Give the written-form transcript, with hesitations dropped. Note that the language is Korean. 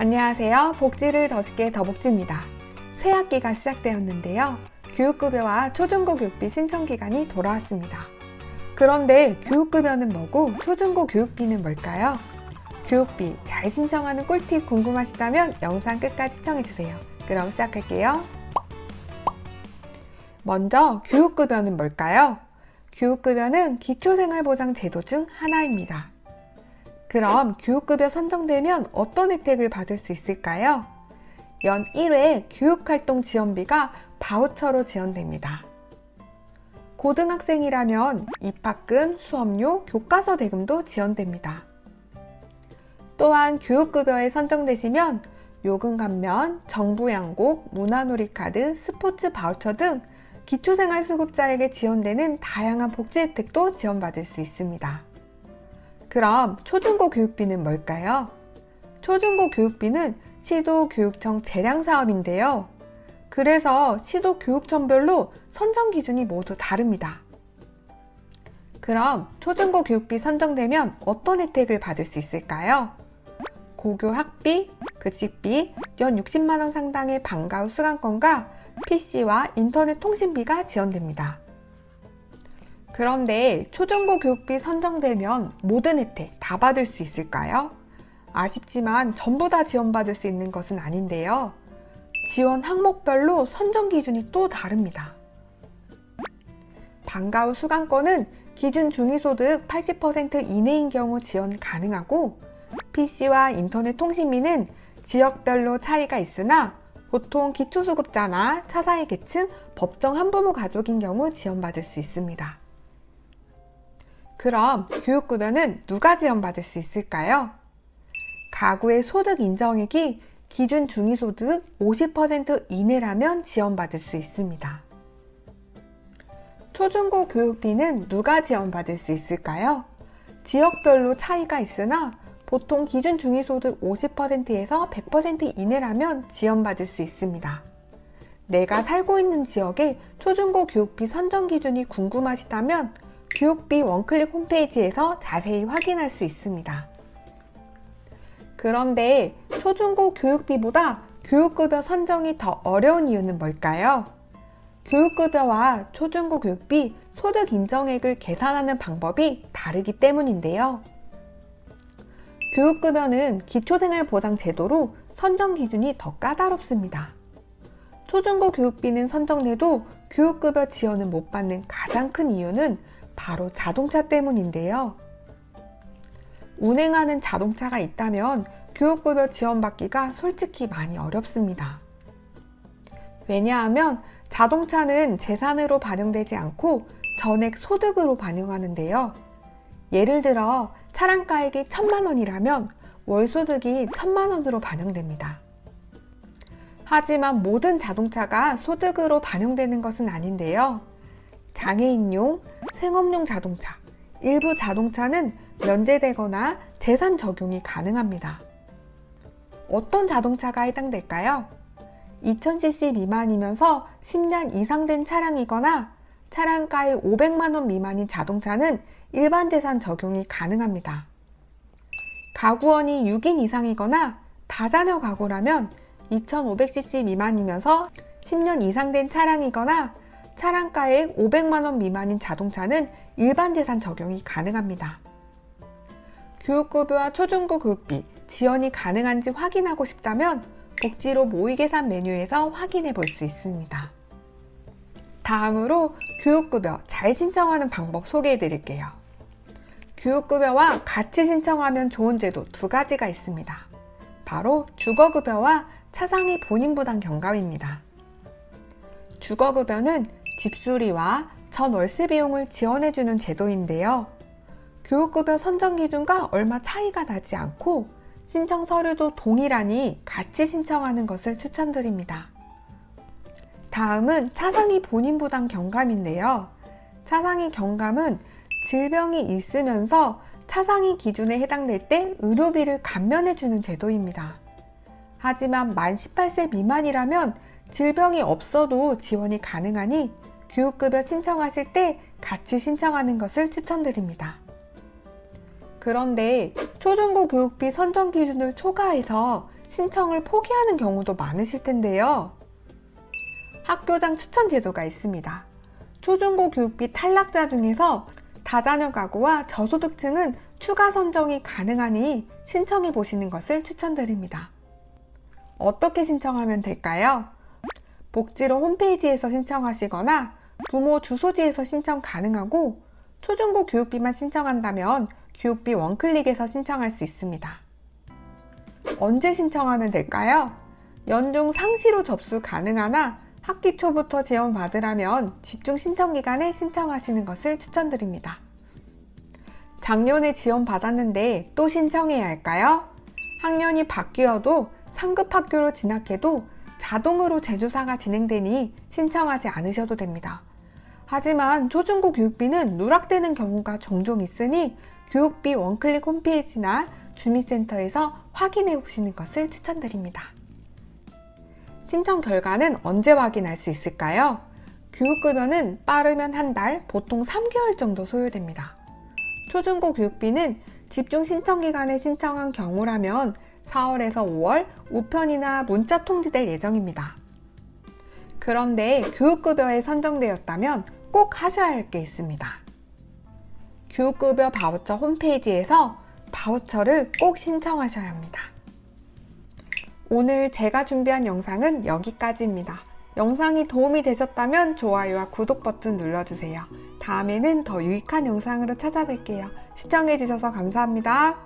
안녕하세요. 복지를 더 쉽게 더복지입니다. 새 학기가 시작되었는데요. 교육급여와 초중고 교육비 신청 기간이 돌아왔습니다. 그런데 교육급여는 뭐고 초중고 교육비는 뭘까요? 교육비 잘 신청하는 꿀팁 궁금하시다면 영상 끝까지 시청해주세요. 그럼 시작할게요. 먼저 교육급여는 뭘까요? 교육급여는 기초생활보장제도 중 하나입니다. 그럼 교육급여 선정되면 어떤 혜택을 받을 수 있을까요? 연 1회 교육활동 지원비가 바우처로 지원됩니다. 고등학생이라면 입학금, 수업료, 교과서 대금도 지원됩니다. 또한 교육급여에 선정되시면 요금 감면, 정부 양곡, 문화놀이카드, 스포츠 바우처 등 기초생활수급자에게 지원되는 다양한 복지 혜택도 지원받을 수 있습니다. 그럼 초중고 교육비는 뭘까요? 초중고 교육비는 시도교육청 재량사업인데요. 그래서 시도교육청별로 선정 기준이 모두 다릅니다. 그럼 초중고 교육비 선정되면 어떤 혜택을 받을 수 있을까요? 고교 학비, 급식비, 연 60만원 상당의 방과 후 수강권과 PC와 인터넷 통신비가 지원됩니다. 그런데 초중고 교육비 선정되면 모든 혜택 다 받을 수 있을까요? 아쉽지만 전부 다 지원받을 수 있는 것은 아닌데요. 지원 항목별로 선정 기준이 또 다릅니다. 방과 후 수강권은 기준 중위소득 80% 이내인 경우 지원 가능하고 PC와 인터넷 통신비는 지역별로 차이가 있으나 보통 기초수급자나 차상위 계층, 법정 한부모 가족인 경우 지원받을 수 있습니다. 그럼 교육급여는 누가 지원받을 수 있을까요? 가구의 소득 인정액이 기준 중위소득 50% 이내라면 지원받을 수 있습니다. 초중고 교육비는 누가 지원받을 수 있을까요? 지역별로 차이가 있으나 보통 기준 중위소득 50%에서 100% 이내라면 지원받을 수 있습니다. 내가 살고 있는 지역의 초중고 교육비 선정 기준이 궁금하시다면 교육비 원클릭 홈페이지에서 자세히 확인할 수 있습니다. 그런데 초중고 교육비보다 교육급여 선정이 더 어려운 이유는 뭘까요? 교육급여와 초중고 교육비 소득 인정액을 계산하는 방법이 다르기 때문인데요. 교육급여는 기초생활보장제도로 선정 기준이 더 까다롭습니다. 초중고 교육비는 선정돼도 교육급여 지원을 못 받는 가장 큰 이유는 바로 자동차 때문인데요. 운행하는 자동차가 있다면 교육급여 지원받기가 솔직히 많이 어렵습니다. 왜냐하면 자동차는 재산으로 반영되지 않고 전액 소득으로 반영하는데요. 예를 들어 차량가액이 1,000만원이라면 월소득이 1,000만원으로 반영됩니다. 하지만 모든 자동차가 소득으로 반영되는 것은 아닌데요. 장애인용, 생업용 자동차, 일부 자동차는 면제되거나 재산 적용이 가능합니다. 어떤 자동차가 해당될까요? 2000cc 미만이면서 10년 이상 된 차량이거나 차량가액 500만원 미만인 자동차는 일반 재산 적용이 가능합니다. 가구원이 6인 이상이거나 다자녀 가구라면 2500cc 미만이면서 10년 이상 된 차량이거나 차량가액 500만원 미만인 자동차는 일반 재산 적용이 가능합니다. 교육급여와 초중고 교육비 지원이 가능한지 확인하고 싶다면 복지로 모의계산 메뉴에서 확인해 볼 수 있습니다. 다음으로 교육급여 잘 신청하는 방법 소개해 드릴게요. 교육급여와 같이 신청하면 좋은 제도 두 가지가 있습니다. 바로 주거급여와 차상위 본인부담 경감입니다. 주거급여는 집수리와 전 월세 비용을 지원해주는 제도인데요. 교육급여 선정 기준과 얼마 차이가 나지 않고 신청 서류도 동일하니 같이 신청하는 것을 추천드립니다. 다음은 차상위 본인부담 경감인데요. 차상위 경감은 질병이 있으면서 차상위 기준에 해당될 때 의료비를 감면해주는 제도입니다. 하지만 만 18세 미만이라면 질병이 없어도 지원이 가능하니 교육급여 신청하실 때 같이 신청하는 것을 추천드립니다. 그런데 초중고 교육비 선정 기준을 초과해서 신청을 포기하는 경우도 많으실 텐데요. 학교장 추천 제도가 있습니다. 초중고 교육비 탈락자 중에서 다자녀 가구와 저소득층은 추가 선정이 가능하니 신청해 보시는 것을 추천드립니다. 어떻게 신청하면 될까요? 복지로 홈페이지에서 신청하시거나 부모 주소지에서 신청 가능하고, 초중고 교육비만 신청한다면 교육비 원클릭에서 신청할 수 있습니다. 언제 신청하면 될까요? 연중 상시로 접수 가능하나 학기 초부터 지원받으라면 집중 신청 기간에 신청하시는 것을 추천드립니다. 작년에 지원받았는데 또 신청해야 할까요? 학년이 바뀌어도 상급 학교로 진학해도 자동으로 재조사가 진행되니 신청하지 않으셔도 됩니다. 하지만 초중고 교육비는 누락되는 경우가 종종 있으니 교육비 원클릭 홈페이지나 주민센터에서 확인해 보시는 것을 추천드립니다. 신청 결과는 언제 확인할 수 있을까요? 교육급여는 빠르면 한 달, 보통 3개월 정도 소요됩니다. 초중고 교육비는 집중 신청 기간에 신청한 경우라면 4월에서 5월 우편이나 문자 통지될 예정입니다. 그런데 교육급여에 선정되었다면 꼭 하셔야 할 게 있습니다. 교육급여 바우처 홈페이지에서 바우처를 꼭 신청하셔야 합니다. 오늘 제가 준비한 영상은 여기까지입니다. 영상이 도움이 되셨다면 좋아요와 구독 버튼 눌러주세요. 다음에는 더 유익한 영상으로 찾아뵐게요. 시청해주셔서 감사합니다.